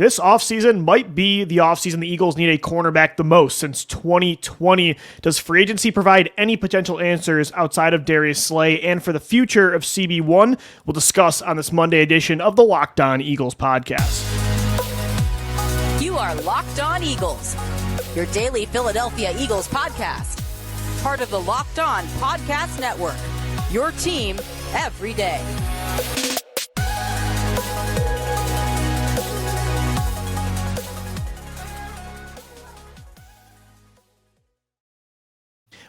This offseason might be the offseason the Eagles need a cornerback the most since 2020. Does free agency provide any potential answers outside of Darius Slay and for the future of CB1? We'll discuss on this Monday edition of the Locked On Eagles podcast. You are Locked On Eagles, your daily Philadelphia Eagles podcast. Part of the Locked On Podcast Network, your team every day.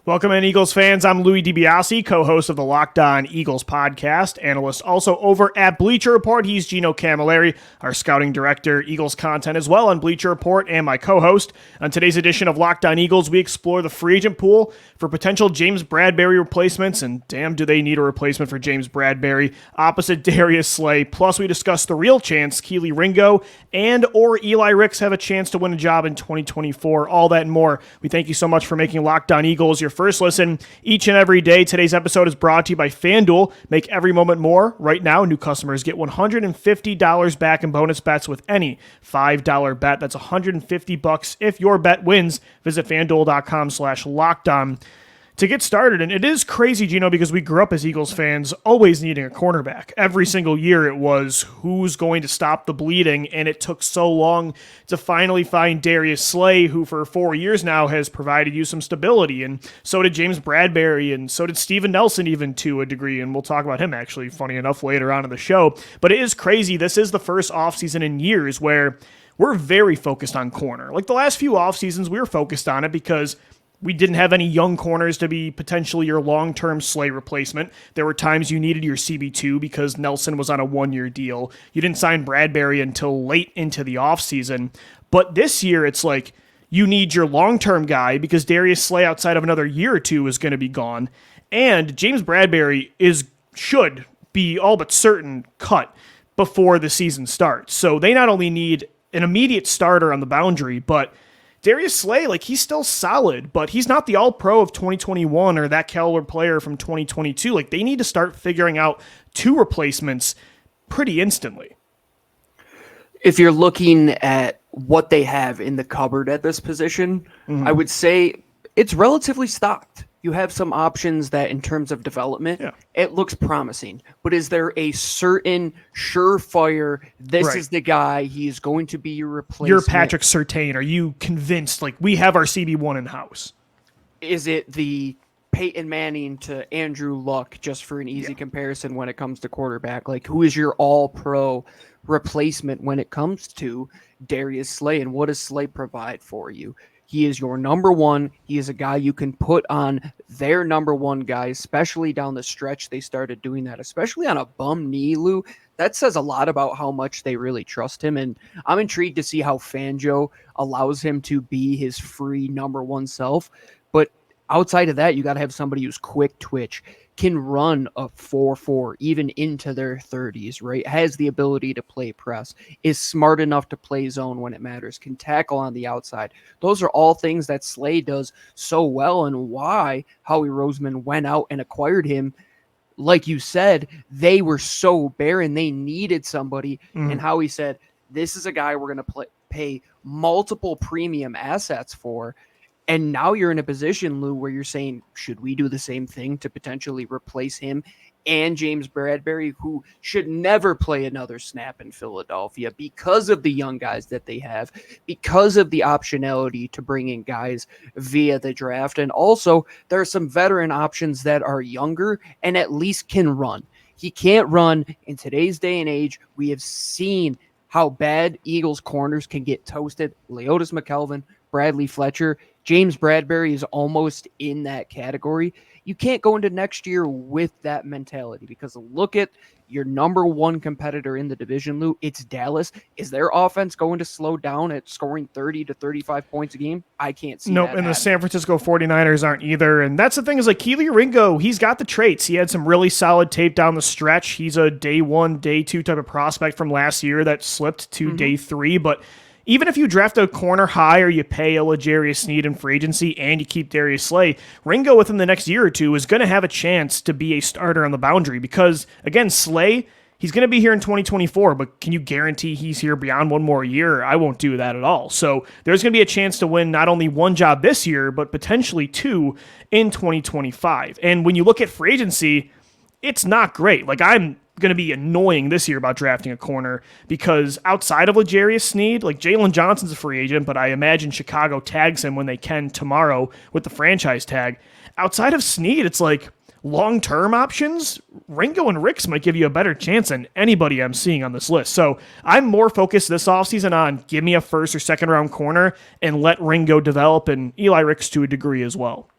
Welcome in, Eagles fans. I'm Louis DiBiase, co-host of the Locked On Eagles podcast, analyst also over at Bleacher Report. He's Gino Camilleri, our scouting director, Eagles content as well on Bleacher Report, and my co-host. On today's edition of Locked On Eagles, we explore the free agent pool for potential James Bradberry replacements, and damn, do they need a replacement for James Bradberry opposite Darius Slay. Plus, we discuss the real chance Kelee Ringo and or Eli Ricks have a chance to win a job in 2024. All that and more. We thank you so much for making Locked On Eagles your first listen each and every day. Today's episode is brought to you by FanDuel. Make every moment more. Right now, new customers get $150 back in bonus bets with any $5 bet. That's $150 if your bet wins. Visit FanDuel.com/lockedon to get started. And it is crazy, Gino, because we grew up as Eagles fans always needing a cornerback. Every single year it was who's going to stop the bleeding, and it took so long to finally find Darius Slay, who for 4 years now has provided you some stability. And so did James Bradberry, and so did Steven Nelson even to a degree, and we'll talk about him actually, funny enough, later on in the show. But it is crazy. This is the first offseason in years where we're very focused on corner. Like the last few offseasons, we were focused on it because we didn't have any young corners to be potentially your long-term Slay replacement. There were times you needed your CB2 because Nelson was on a one-year deal. You didn't sign Bradberry until late into the offseason. But this year, it's like you need your long-term guy because Darius Slay outside of another year or two is going to be gone. And James Bradberry should be all but certain cut before the season starts. So they not only need an immediate starter on the boundary, but Darius Slay, like, he's still solid, but he's not the all-pro of 2021 or that caliber player from 2022. Like, they need to start figuring out two replacements pretty instantly. If you're looking at what they have in the cupboard at this position, I would say it's relatively stocked. You have some options that in terms of development, it looks promising. But is there a certain surefire, this is the guy, he's going to be your replacement? You're Patrick Surtain. Are you convinced, like, we have our CB1 in-house? Is it the Peyton Manning to Andrew Luck, just for an easy comparison when it comes to quarterback? Like, who is your all-pro replacement when it comes to Darius Slay, and what does Slay provide for you? He is your number one. He is a guy you can put on their number one guy, especially down the stretch. They started doing that, especially on a bum knee, Lou. That says a lot about how much they really trust him. And I'm intrigued to see how Fangio allows him to be his free number one self. But outside of that, you got to have somebody who's quick twitch, can run a 4.4 even into their 30s, right? Has the ability to play press, is smart enough to play zone when it matters, can tackle on the outside. Those are all things that Slay does so well, and why Howie Roseman went out and acquired him. Like you said, they were so barren. They needed somebody, and Howie said, this is a guy we're going to pay multiple premium assets for. And now you're in a position, Lou, where you're saying, should we do the same thing to potentially replace him and James Bradberry, who should never play another snap in Philadelphia because of the young guys that they have, because of the optionality to bring in guys via the draft. And also, there are some veteran options that are younger and at least can run. He can't run in today's day and age. We have seen how bad Eagles corners can get toasted. Leotis McKelvin, Bradley Fletcher, James Bradberry is almost in that category. You can't go into next year with that mentality because look at your number one competitor in the division, Lou. It's Dallas. Is their offense going to slow down at scoring 30 to 35 points a game? I can't see that. Nope, and the San Francisco 49ers aren't either. And that's the thing is, like, Kelee Ringo, he's got the traits. He had some really solid tape down the stretch. He's a day one, day two type of prospect from last year that slipped to day three, but even if you draft a corner high or you pay a L'Jarius Sneed in free agency and you keep Darius Slay, Ringo within the next year or two is going to have a chance to be a starter on the boundary because, again, Slay, he's going to be here in 2024, but can you guarantee he's here beyond one more year? I won't do that at all. So there's going to be a chance to win not only one job this year, but potentially two in 2025. And when you look at free agency, it's not great. Like, I'm going to be annoying this year about drafting a corner because outside of L'Jarius Sneed, like Jalen Johnson's a free agent, but I imagine Chicago tags him when they can tomorrow with the franchise tag. Outside of Sneed, it's like long-term options. Ringo and Ricks might give you a better chance than anybody I'm seeing on this list. So I'm more focused this offseason on give me a first or second round corner and let Ringo develop and Eli Ricks to a degree as well.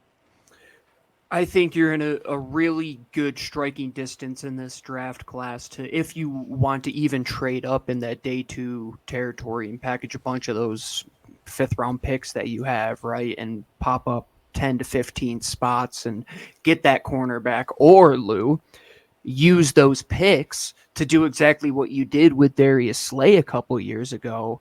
I think you're in a really good striking distance in this draft class to if you want to even trade up in that day two territory and package a bunch of those fifth round picks that you have, right? And pop up 10 to 15 spots and get that cornerback, or Lou, use those picks to do exactly what you did with Darius Slay a couple years ago.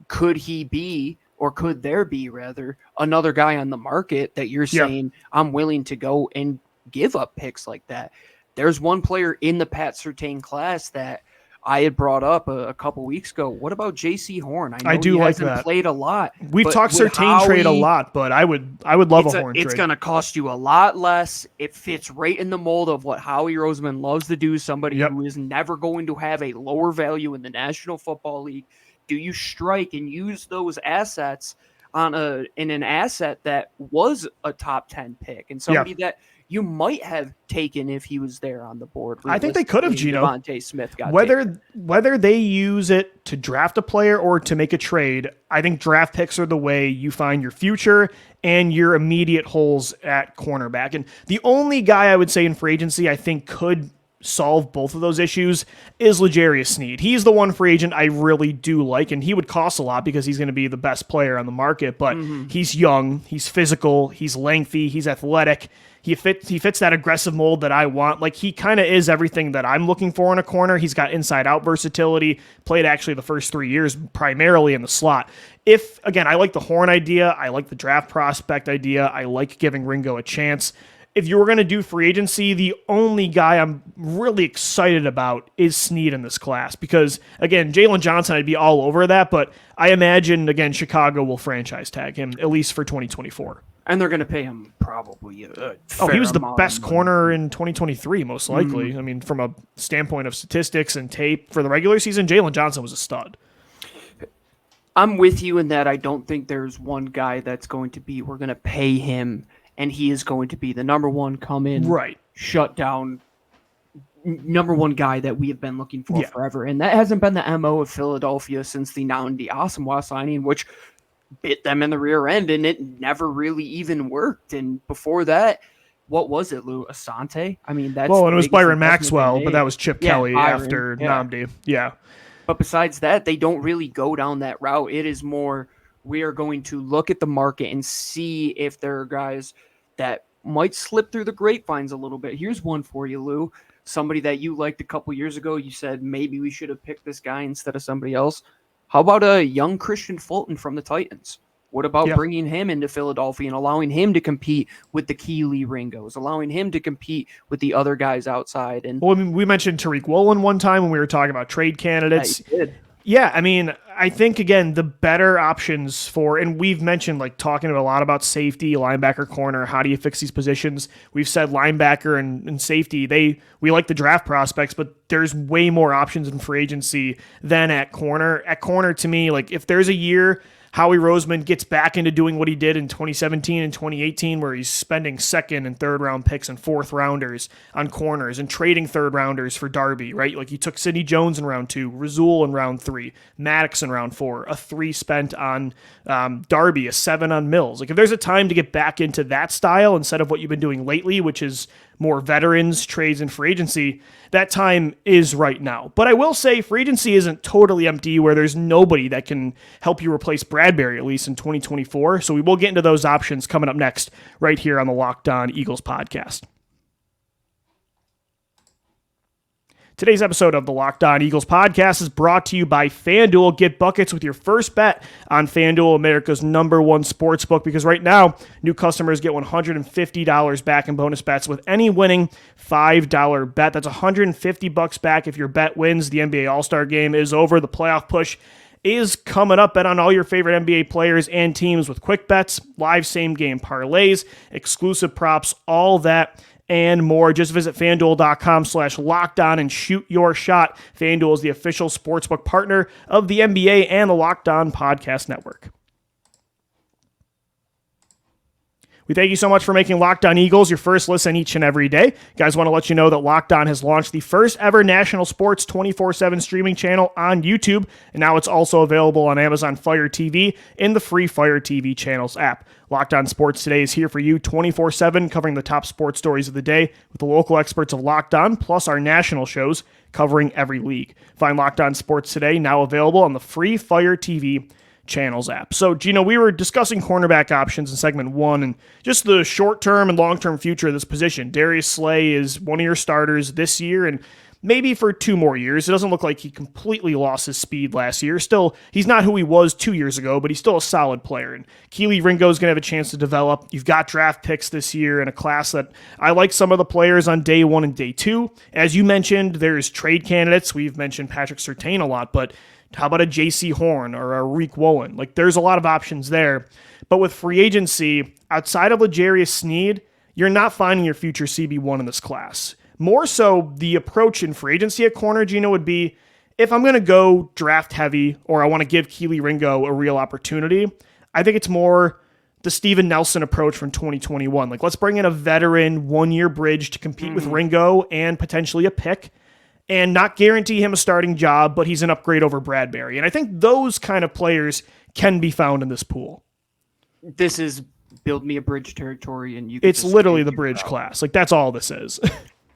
Could he be, or could there be rather, another guy on the market that you're saying I'm willing to go and give up picks like that? There's one player in the Pat Surtain class that I had brought up a couple weeks ago. What about Jaycee Horn? I know do he like hasn't that. played a lot. We've talked Surtain trade a lot, but I would love a Horn trade. It's going to cost you a lot less. It fits right in the mold of what Howie Roseman loves to do, somebody who is never going to have a lower value in the National Football League. Do you strike and use those assets in an asset that was a top 10 pick and somebody that you might have taken if he was there on the board? I think they could have, Gino. Devontae Smith got whether they use it to draft a player or to make a trade, I think draft picks are the way you find your future and your immediate holes at cornerback. And the only guy I would say in free agency I think could solve both of those issues is L'Jarius Sneed. He's the one free agent I really do like, and he would cost a lot because he's going to be the best player on the market, but he's young, he's physical, he's lengthy, he's athletic. He fits that aggressive mold that I want. Like, he kind of is everything that I'm looking for in a corner. He's got inside-out versatility, played actually the first 3 years primarily in the slot. Again, I like the Horn idea, I like the draft prospect idea, I like giving Ringo a chance. If you were going to do free agency, the only guy I'm really excited about is Sneed in this class because, again, Jalen Johnson, I'd be all over that, but I imagine, again, Chicago will franchise tag him, at least for 2024. And they're going to pay him probably a fair he was the amount best of money. corner in 2023, most likely. I mean, from a standpoint of statistics and tape for the regular season, Jalen Johnson was a stud. I'm with you in that I don't think there's one guy that's going to be, we're going to pay him and he is going to be the number one come in, shut down, number one guy that we have been looking for forever. And that hasn't been the MO of Philadelphia since the Nnamdi Asomugha signing, which bit them in the rear end, and it never really even worked. And before that, what was it, Lou? Asante? I mean, that's... Well, and it was Byron Maxwell, but that was Chip Kelly Byron, after Nnamdi. Yeah. But besides that, they don't really go down that route. It is more, we are going to look at the market and see if there are guys that might slip through the grapevines a little bit. Here's one for you, Lou. Somebody that you liked a couple years ago, you said maybe we should have picked this guy instead of somebody else. How about a young Christian Fulton from the Titans? What about bringing him into Philadelphia and allowing him to compete with the Keeley Ringos, allowing him to compete with the other guys outside? And well, I mean, we mentioned Tariq Woolen one time when we were talking about trade candidates. Yeah, you did. Yeah, I mean, I think, again, the better options for, and we've mentioned, like, talking a lot about safety, linebacker, corner, how do you fix these positions? We've said linebacker and safety, we like the draft prospects, but there's way more options in free agency than at corner. At corner, to me, like, if there's a year Howie Roseman gets back into doing what he did in 2017 and 2018, where he's spending second and third round picks and fourth rounders on corners and trading third rounders for Darby, right? Like, he took Sidney Jones in round 2, Rasul in round 3, Maddox in round 4, a 3 spent on Darby, a 7 on Mills. Like, if there's a time to get back into that style instead of what you've been doing lately, which is more veterans, trades, and free agency, that time is right now. But I will say free agency isn't totally empty where there's nobody that can help you replace Bradberry, at least in 2024. So we will get into those options coming up next right here on the Locked On Eagles podcast. Today's episode of the Locked On Eagles podcast is brought to you by FanDuel. Get buckets with your first bet on FanDuel, America's #1 sportsbook, because right now, new customers get $150 back in bonus bets with any winning $5 bet. That's $150 back if your bet wins. The NBA All-Star game is over. The playoff push is coming up. Bet on all your favorite NBA players and teams with quick bets, live same-game parlays, exclusive props, all that and more. Just visit FanDuel.com/lockedon and shoot your shot. FanDuel is the official sportsbook partner of the NBA and the Locked On Podcast Network. We thank you so much for making Locked On Eagles your first listen each and every day. Guys, want to let you know that Locked On has launched the first ever national sports 24/7 streaming channel on YouTube, and now it's also available on Amazon Fire TV in the free Fire TV channels app. Locked On Sports Today is here for you 24/7, covering the top sports stories of the day with the local experts of Locked On, plus our national shows covering every league. Find Locked On Sports Today now available on the free Fire TV channels app. So, Gino, we were discussing cornerback options in segment 1 and just the short-term and long-term future of this position. Darius Slay is one of your starters this year and maybe for 2 more years. It doesn't look like he completely lost his speed last year. Still, he's not who he was 2 years ago, but he's still a solid player. And Kelee Ringo's going to have a chance to develop. You've got draft picks this year in a class that I like some of the players on day 1 and day 2. As you mentioned, there's trade candidates. We've mentioned Patrick Surtain a lot, but how about a Jaycee Horn or a Rick Wohen? Like, there's a lot of options there. But with free agency, outside of L'Jarius Sneed, you're not finding your future CB1 in this class. More so, the approach in free agency at corner, Gino, would be, if I'm going to go draft heavy or I want to give Kelee Ringo a real opportunity, I think it's more the Steven Nelson approach from 2021. Like, let's bring in a veteran 1-year bridge to compete with Ringo and potentially a pick, and not guarantee him a starting job, but he's an upgrade over Bradberry. And I think those kind of players can be found in this pool. This is build me a bridge territory, and it's literally the bridge class. Like, that's all this is.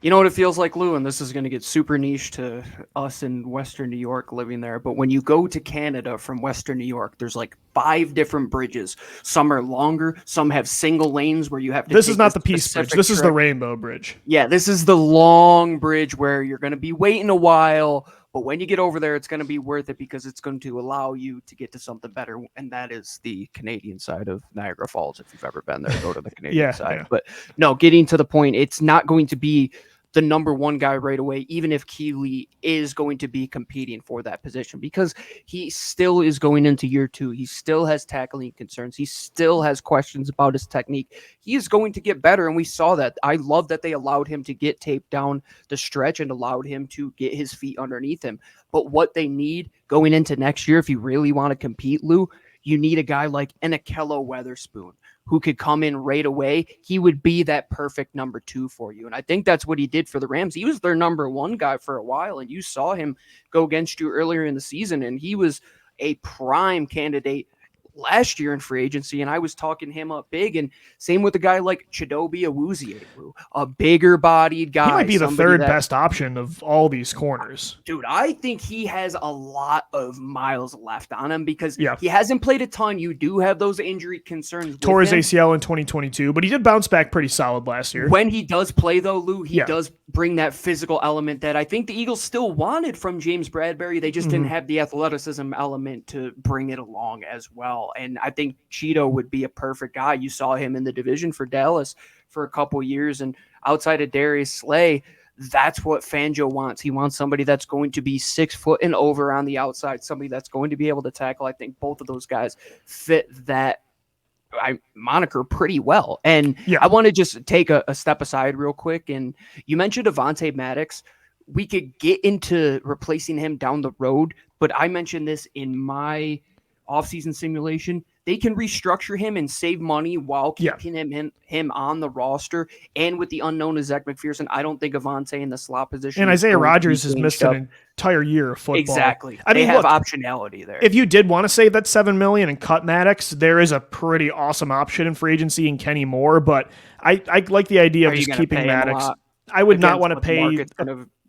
You know what it feels like, Lou, and this is going to get super niche to us in Western New York living there, but when you go to Canada from Western New York, there's like 5 different bridges. Some are longer, some have single lanes where you have to This is not the Peace Bridge. This is the Rainbow Bridge. Yeah, this is the long bridge where you're going to be waiting a while, but when you get over there, it's going to be worth it because it's going to allow you to get to something better, and that is the Canadian side of Niagara Falls. If you've ever been there, go to the Canadian side. Yeah. But no, getting to the point, it's not going to be the #1 guy right away, even if Kelee is going to be competing for that position, because he still is going into year 2. He still has tackling concerns. He still has questions about his technique. He is going to get better, and we saw that. I love that they allowed him to get taped down the stretch and allowed him to get his feet underneath him. But what they need going into next year, if you really want to compete, Lou, you need a guy like an Akello Weatherspoon who could come in right away. He would be that perfect #2 for you. And I think that's what he did for the Rams. He was their #1 guy for a while, and you saw him go against you earlier in the season, and he was a prime candidate last year in free agency, and I was talking him up big. And same with a guy like Chidobe Awuzie, a bigger bodied guy. He might be the third best option of all these corners. Dude, I think he has a lot of miles left on him because he hasn't played a ton. You do have those injury concerns. Tore his ACL in 2022, but he did bounce back pretty solid last year. When he does play, though, Lou, he does bring that physical element that I think the Eagles still wanted from James Bradberry. They just didn't have the athleticism element to bring it along as well. And I think Cheeto would be a perfect guy. You saw him in the division for Dallas for a couple years. And outside of Darius Slay, that's what Fangio wants. He wants somebody that's going to be 6 foot and over on the outside, somebody that's going to be able to tackle. I think both of those guys fit that moniker pretty well. And I want to just take a step aside real quick. And you mentioned Avonte Maddox. We could get into replacing him down the road, but I mentioned this in my offseason simulation. They can restructure him and save money while keeping him on the roster. And with the unknown of Zach McPherson, I don't think Avonte in the slot position. And Isaiah Rodgers has missed an entire year of football. Exactly. They have optionality there. If you did want to save that $7 million and cut Maddox, there is a pretty awesome option in free agency in Kenny Moore. But I like the idea of just keeping Maddox. I would not want to pay.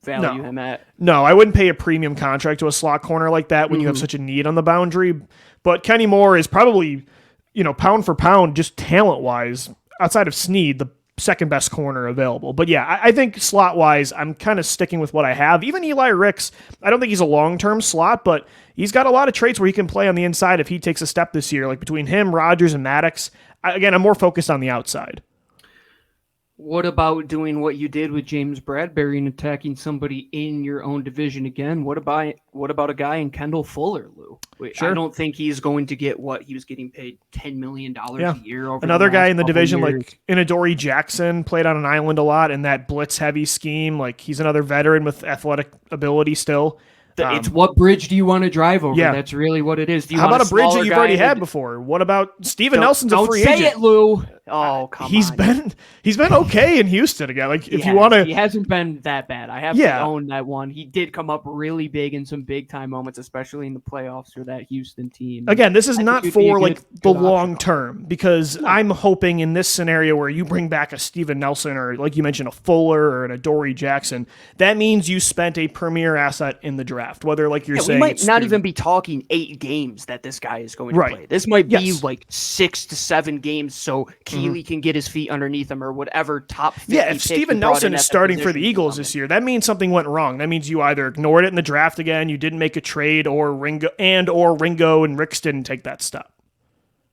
Value him at. No, I wouldn't pay a premium contract to a slot corner like that when you have such a need on the boundary. But Kenny Moore is probably, pound for pound, just talent-wise, outside of Sneed, second best corner available. But yeah, I think slot wise, I'm kind of sticking with what I have. Even Eli Ricks, I don't think he's a long-term slot, but he's got a lot of traits where he can play on the inside if he takes a step this year. Like between him, Rodgers, and Maddox, again, I'm more focused on the outside. What about doing what you did with James Bradberry and attacking somebody in your own division again? What about a guy in Kendall Fuller, Lou? Sure. I don't think he's going to get what he was getting paid $10 million a year over another the guy in the division years. like Adoree Jackson played on an island a lot in that blitz heavy scheme. Like he's another veteran with athletic ability still. It's what bridge do you want to drive over? Yeah. That's really what it is. How about a bridge that you've already had before? What about Steven Nelson's a free agent? Don't say it, Lou. Oh, come on. He's been okay in Houston again. Like if you want to, he hasn't been that bad. I have to own that one. He did come up really big in some big time moments, especially in the playoffs for that Houston team. Again, this is not for like the long term because I'm hoping in this scenario where you bring back a Steven Nelson or like you mentioned a Fuller or an Adoree Jackson, that means you spent a premier asset in the draft. Whether like you're saying we might not even be talking 8 games that this guy is going to play. This might be like 6 to 7 games so Keeley can get his feet underneath him or whatever top 50 if Steven Nelson is starting for the Eagles this year, that means something went wrong. That means you either ignored it in the draft again, you didn't make a trade, or Ringo and Ricks didn't take that step.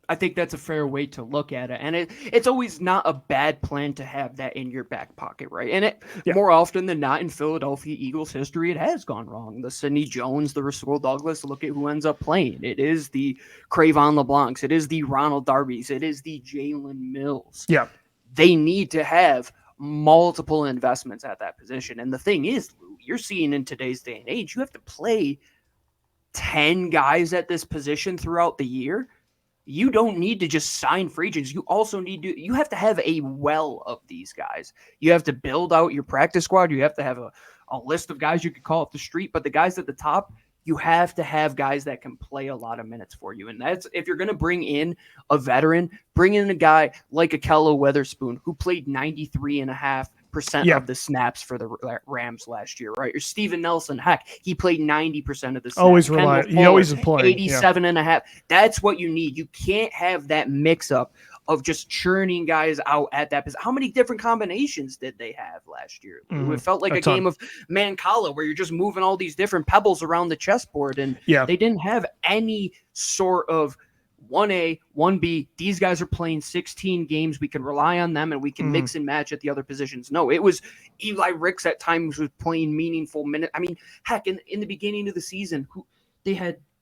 I think that's a fair way to look at it. And it's always not a bad plan to have that in your back pocket, right? And more often than not in Philadelphia Eagles history, it has gone wrong. The Sidney Jones, the Rasul Douglas, look at who ends up playing. It is the Cravon LeBlancs. It is the Ronald Darby's. It is the Jalen Mills. Yeah. They need to have multiple investments at that position. And the thing is, Lou, you're seeing in today's day and age, you have to play 10 guys at this position throughout the year. You don't need to just sign free agents. You also you have to have a well of these guys. You have to build out your practice squad. You have to have a list of guys you could call off the street, but the guys at the top, you have to have guys that can play a lot of minutes for you. And that's, if you're going to bring in a veteran, bring in a guy like Akello Weatherspoon, who played 93.5% of the snaps for the Rams last year, right? Or Steven Nelson, heck, he played 90% of the snaps. He always is playing. 87.5. That's what you need. You can't have that mix-up of just churning guys out at that position. How many different combinations did they have last year? Mm-hmm. It felt like a game of Mancala where you're just moving all these different pebbles around the chessboard, and they didn't have any sort of 1A, 1B. These guys are playing 16 games. We can rely on them, and we can mix and match at the other positions. No, it was Eli Ricks at times was playing meaningful minutes. I mean, heck, in the beginning of the season,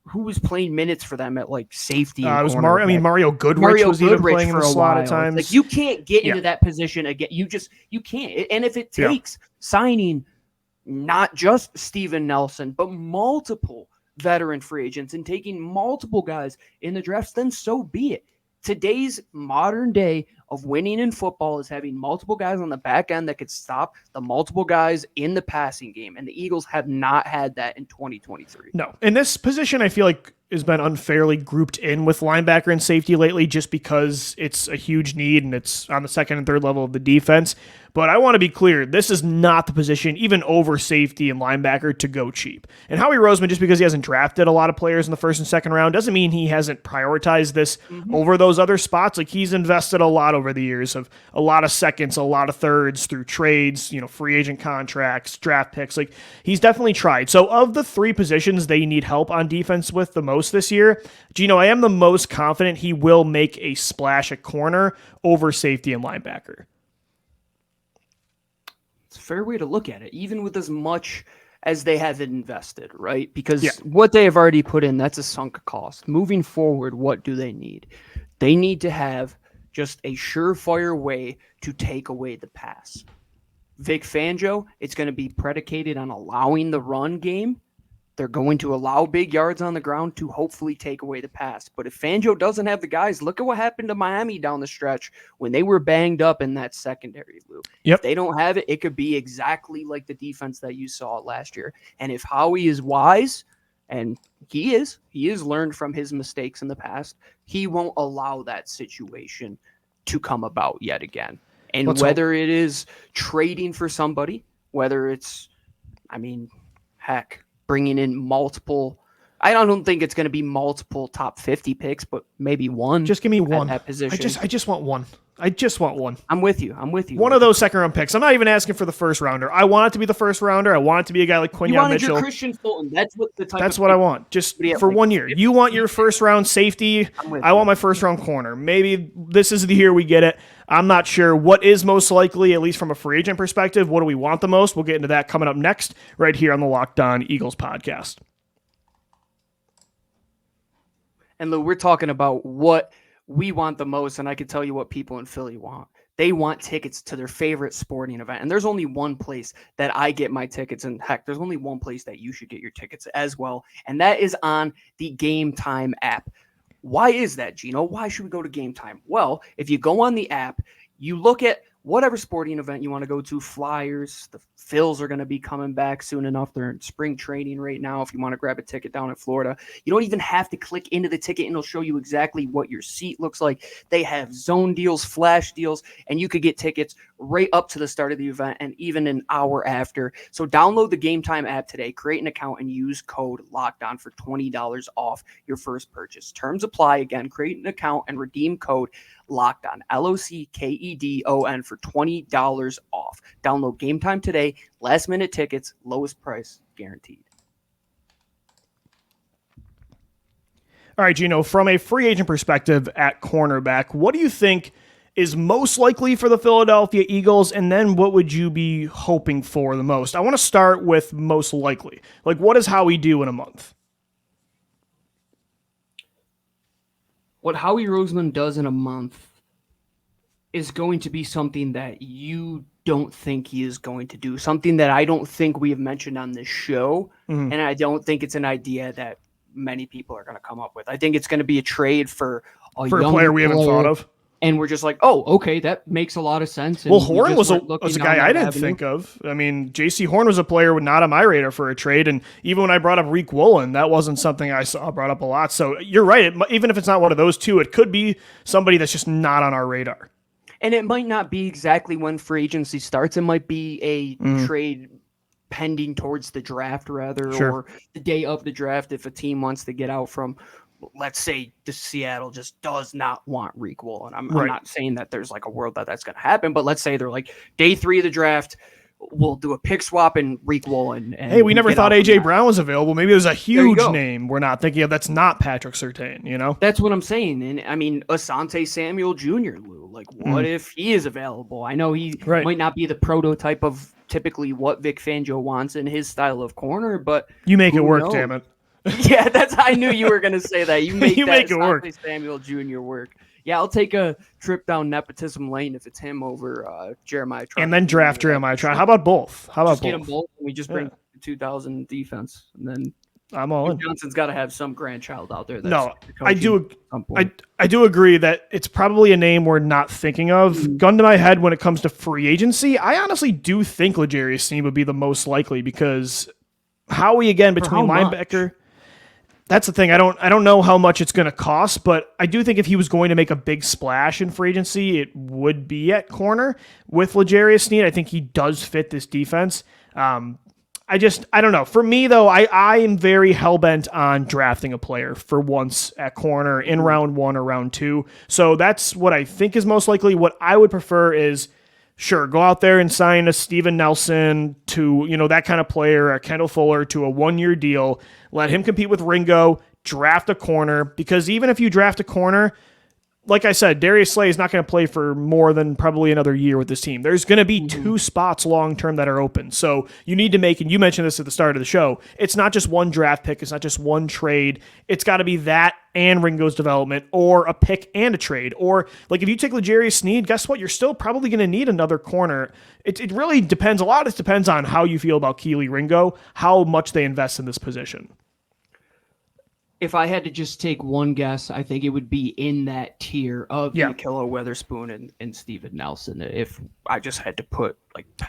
who was playing minutes for them at like safety? It was Mario Goodrich was even playing in the slot at times. Like you can't get into that position again. You can't. And if it takes signing not just Steven Nelson, but multiple veteran free agents and taking multiple guys in the drafts, then so be it. Today's modern day of winning in football is having multiple guys on the back end that could stop the multiple guys in the passing game. And the Eagles have not had that in 2023. No. In this position, I feel like has been unfairly grouped in with linebacker and safety lately just because it's a huge need and it's on the second and third level of the defense. But I want to be clear, this is not the position, even over safety and linebacker, to go cheap. And Howie Roseman, just because he hasn't drafted a lot of players in the first and second round, doesn't mean he hasn't prioritized this over those other spots. Like he's invested a lot over the years of a lot of seconds, a lot of thirds through trades, free agent contracts, draft picks. Like he's definitely tried. So of the 3 positions they need help on defense with the most this year, Gino, I am the most confident he will make a splash at corner over safety and linebacker. It's a fair way to look at it, even with as much as they have invested, right? Because what they have already put in, that's a sunk cost. Moving forward, what do they need? They need to have just a surefire way to take away the pass. Vic Fangio, it's going to be predicated on allowing the run game. They're going to allow big yards on the ground to hopefully take away the pass. But if Fangio doesn't have the guys, look at what happened to Miami down the stretch when they were banged up in that secondary, Lou. If they don't have it, it could be exactly like the defense that you saw last year. And if Howie is wise, and he is learned from his mistakes in the past, he won't allow that situation to come about yet again. And whether it is trading for somebody, whether it's, bringing in multiple I don't think it's going to be multiple top 50 picks, but maybe one. Just give me one. At that position. I just want one. I just want one. I'm with you. One of those second-round picks. I'm not even asking for the first rounder. I want it to be the first rounder. I want it to be a guy like Quinyon Mitchell. Your Christian Fulton. That's what the type. That's what I want. Just for 1 year. You want your first-round safety. I want my first-round corner. Maybe this is the year we get it. I'm not sure what is most likely, at least from a free agent perspective. What do we want the most? We'll get into that coming up next, right here on the Locked On Eagles podcast. And Lou, we're talking about what we want the most, and I can tell you what people in Philly want. They want tickets to their favorite sporting event. And there's only one place that I get my tickets. And heck, there's only one place that you should get your tickets as well. And that is on the Game Time app. Why is that, Gino? Why should we go to Game Time? Well, if you go on the app, you look at whatever sporting event you want to go to, Flyers, the Phils are going to be coming back soon enough. They're in spring training right now. If you want to grab a ticket down in Florida, you don't even have to click into the ticket and it'll show you exactly what your seat looks like. They have zone deals, flash deals, and you could get tickets right up to the start of the event and even an hour after. So download the Game Time app today, create an account, and use code LOCKEDON for $20 off your first purchase. Terms apply. Again, create an account and redeem code LOCKEDON, LOCKEDON for $20 off. Download Game Time today. Last minute tickets, lowest price guaranteed. All right, Gino, from a free agent perspective at cornerback, what do you think is most likely for the Philadelphia Eagles? And then what would you be hoping for the most? I want to start with most likely. Like, what does Howie do in a month? What Howie Roseman does in a month is going to be something that you don't think he is going to do, something that I don't think we have mentioned on this show, and I don't think it's an idea that many people are going to come up with. I think it's going to be a trade for a player we haven't thought of. And we're just like, oh, okay, that makes a lot of sense. And well, Horn was a guy I didn't think of. I mean, Jaycee Horn was a player not on my radar for a trade, and even when I brought up Reek Woolen, that wasn't something I saw brought up a lot. So you're right. Even if it's not one of those two, it could be somebody that's just not on our radar. And it might not be exactly when free agency starts. It might be a trade pending towards the draft, rather, or the day of the draft if a team wants to get out from, let's say, the Seattle just does not want Reek Woolen. I'm not saying that there's like a world that that's going to happen, but let's say they're like, day 3 of the draft, we'll do a pick swap and Reek Woolen. Hey, we never thought A.J. Brown was available. Maybe there's a huge name we're not thinking of that's not Patrick Surtain, you know? That's what I'm saying. And I mean, Asante Samuel Jr., Lou, like what if he is available? I know he might not be the prototype of typically what Vic Fangio wants in his style of corner, but you make it work, damn it. Yeah, I knew you were going to say that. You make it work. Samuel Jr. work. Yeah, I'll take a trip down nepotism lane if it's him over Jeremiah Tryon. And then draft Jeremiah Tryon. How about both? Get them both, and we just bring the 2000 defense, and then I'm all in. Johnson's got to have some grandchild out there. No, I do agree that it's probably a name we're not thinking of. Gun to my head when it comes to free agency, I honestly do think L'Jarius Sneed would be the most likely because Howie, again, between linebacker. That's the thing. I don't know how much it's going to cost, but I do think if he was going to make a big splash in free agency, it would be at corner with L'Jarius Sneed. I think he does fit this defense. I don't know. For me, though, I am very hell-bent on drafting a player for once at corner in round 1 or round 2. So that's what I think is most likely. What I would prefer is, sure, go out there and sign a Steven Nelson to, that kind of player, a Kendall Fuller to a 1-year deal. Let him compete with Ringo, draft a corner, because even if you draft a corner, like I said, Darius Slay is not going to play for more than probably another year with this team. There's going to be 2 spots long-term that are open. So you need to make, and you mentioned this at the start of the show, it's not just one draft pick. It's not just one trade. It's got to be that and Ringo's development, or a pick and a trade. Or like if you take L'Jarius Sneed, guess what? You're still probably going to need another corner. It really depends. A lot of this depends on how you feel about Keely Ringo, how much they invest in this position. If I had to just take one guess, I think it would be in that tier of Nikhil Witherspoon and Steven Nelson. If I just had to put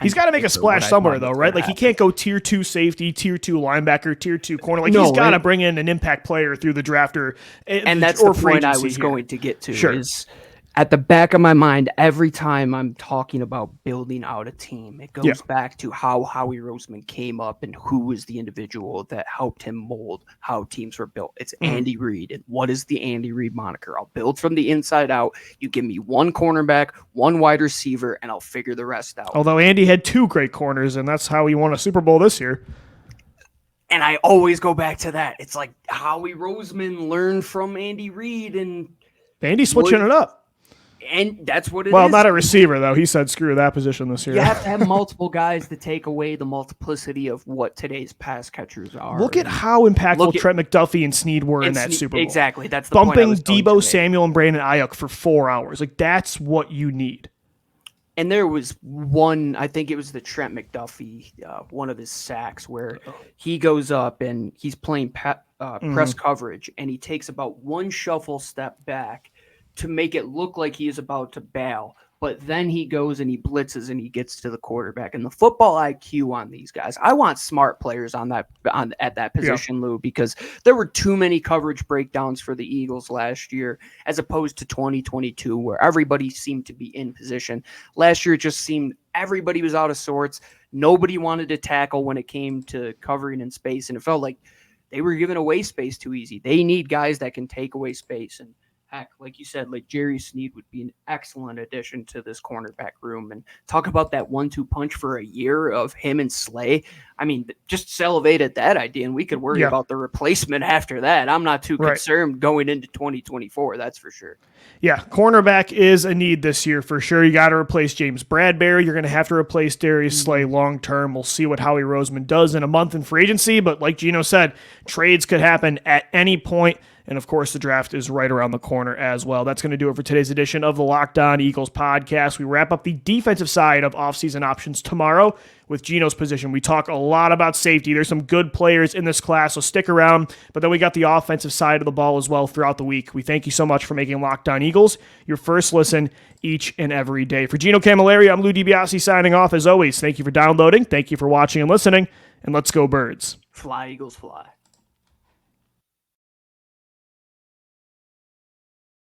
he's got to make a splash somewhere though, right? Like he can't go tier 2 safety, tier 2 linebacker, tier 2 corner. Like he's got to bring in an impact player through the drafter. And that's the point I was going to get to. Sure. Is at the back of my mind, every time I'm talking about building out a team, it goes back to how Howie Roseman came up and who was the individual that helped him mold how teams were built. It's Andy Reid. And what is the Andy Reid moniker? I'll build from the inside out. You give me one cornerback, one wide receiver, and I'll figure the rest out. Although Andy had 2 great corners, and that's how he won a Super Bowl this year. And I always go back to that. It's like Howie Roseman learned from Andy Reid, and Andy's switching it up. And that's what it is. Well, not a receiver, though. He said screw that position this year. You have to have multiple guys to take away the multiplicity of what today's pass catchers are. Look at how impactful Trent McDuffie and Sneed were in that Super Bowl. Exactly. That's the bumping point Deebo Samuel and Brandon Ayuk for 4 hours. Like, that's what you need. And there was one, I think it was the Trent McDuffie, one of his sacks where he goes up and he's playing press coverage, and he takes about one shuffle step back to make it look like he is about to bail. But then he goes and he blitzes and he gets to the quarterback. And the football IQ on these guys, I want smart players at that position, Lou, because there were too many coverage breakdowns for the Eagles last year, as opposed to 2022, where everybody seemed to be in position. Last year, it just seemed everybody was out of sorts. Nobody wanted to tackle when it came to covering in space, and it felt like they were giving away space too easy. They need guys that can take away space, and heck, like you said, like L'Jarius Sneed would be an excellent addition to this cornerback room. And talk about that 1-2 punch for a year of him and Slay. I mean, just salivate at that idea, and we could worry about the replacement after that. I'm not too concerned going into 2024, that's for sure. Yeah, cornerback is a need this year for sure. You got to replace James Bradberry. You're going to have to replace Darius Slay long term. We'll see what Howie Roseman does in a month in free agency. But like Gino said, trades could happen at any point. And, of course, the draft is right around the corner as well. That's going to do it for today's edition of the Locked On Eagles podcast. We wrap up the defensive side of offseason options tomorrow with Gino's position. We talk a lot about safety. There's some good players in this class, so stick around. But then we got the offensive side of the ball as well throughout the week. We thank you so much for making Locked On Eagles your first listen each and every day. For Gino Camilleri, I'm Lou DiBiase signing off. As always, thank you for downloading. Thank you for watching and listening. And let's go Birds. Fly, Eagles, fly.